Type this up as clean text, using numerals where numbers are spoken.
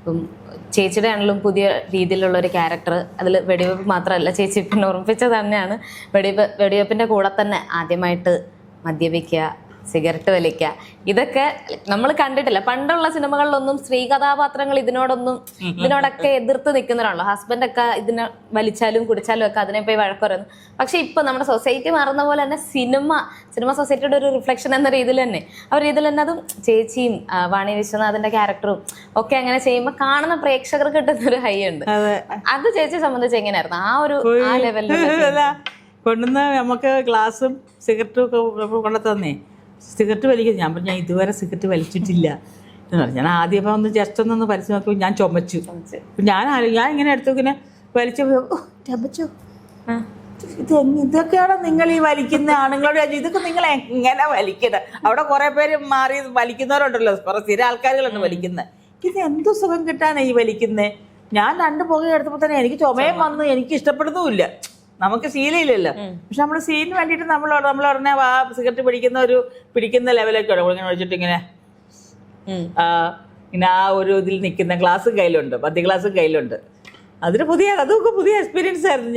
ഇപ്പം ചേച്ചിയുടെ ആണെങ്കിലും പുതിയ രീതിയിലുള്ള ഒരു ക്യാരക്ടർ, അതിൽ വെടിവെപ്പ് മാത്രമല്ല, ചേച്ചി പിന്നെ ഓർമ്മിപ്പിച്ചത് തന്നെയാണ് വെടിവെപ്പിൻ്റെ കൂടെ തന്നെ ആദ്യമായിട്ട് മദ്യപിക്കുക, സിഗരറ്റ് വലിക്കുക, ഇതൊക്കെ നമ്മൾ കണ്ടിട്ടില്ല. പണ്ടുള്ള സിനിമകളിലൊന്നും സ്ത്രീ കഥാപാത്രങ്ങൾ ഇതിനോടൊക്കെ എതിർത്ത് നിൽക്കുന്നവരാണല്ലോ. ഹസ്ബൻഡൊക്കെ ഇതിനെ വലിച്ചാലും കുടിച്ചാലും ഒക്കെ അതിനെ പോയി വഴക്ക് പറയുന്നു. പക്ഷെ ഇപ്പൊ നമ്മുടെ സൊസൈറ്റി മാറുന്ന പോലെ തന്നെ സിനിമ സൊസൈറ്റിയുടെ ഒരു റിഫ്ലക്ഷൻ എന്ന രീതിയിൽ തന്നെ അതും ചേച്ചിയും വാണി വിശ്വനാഥിന്റെ ക്യാരക്ടറും ഒക്കെ അങ്ങനെ ചെയ്യുമ്പോൾ കാണുന്ന പ്രേക്ഷകർക്ക് കിട്ടുന്ന ഒരു ഹൈ ഉണ്ട്. അത് ചേച്ചിയെ സംബന്ധിച്ച് എങ്ങനെയായിരുന്നു ആ ലെവലിൽ കൊണ്ടുവന്ന് നമുക്ക് ഗ്ലാസും സിഗരറ്റും ഒക്കെ കൊണ്ടു തന്നേ? സിഗരറ്റ് വലിക്കുന്നത് ഞാൻ പറഞ്ഞു, ഞാൻ ഇതുവരെ സിഗരറ്റ് വലിച്ചിട്ടില്ല എന്ന് പറഞ്ഞു. ഞാൻ ആദ്യം ഒന്ന് ജസ്റ്റ് ഒന്ന് വലിച്ചു നോക്കുമ്പോൾ ഞാൻ ചുമച്ചു. ഞാൻ ഇങ്ങനെ എടുത്തു ഇങ്ങനെ വലിച്ചു ചുമച്ചു. ഇതൊക്കെയാണ് നിങ്ങൾ ഈ വലിക്കുന്ന ആണുങ്ങളോട് ഇതൊക്കെ നിങ്ങൾ എങ്ങനെ വലിക്കട്ടെ? അവിടെ കുറെ പേര് മാറി വലിക്കുന്നവരുണ്ടല്ലോ, കുറെ സ്ഥിര ആൾക്കാരുകളുണ്ട് വലിക്കുന്നത്. ഇത് എന്ത് സുഖം കിട്ടാനാണ് ഈ വലിക്കുന്നത്? ഞാൻ 2 പുക എടുത്തപ്പോൾ തന്നെ എനിക്ക് ചുമയും വന്നു, എനിക്ക് ഇഷ്ടപ്പെടുന്നുമില്ല. നമുക്ക് ശീലമില്ലല്ലോ. പക്ഷെ നമ്മൾ സീനിന് വേണ്ടിയിട്ട് നമ്മൾ ഉടനെ സിഗരറ്റ് പിടിക്കുന്ന ലെവലൊക്കെ ഉണ്ട്. ഇങ്ങനെ വെച്ചിട്ട് ഇങ്ങനെ ആ ഒരു ഇതിൽ നിൽക്കുന്ന ഗ്ലാസും കയ്യിലുണ്ട്, 10 ഗ്ലാസും കയ്യിലുണ്ട്. അതൊക്കെ പുതിയ എക്സ്പീരിയൻസ് ആയിരുന്നു.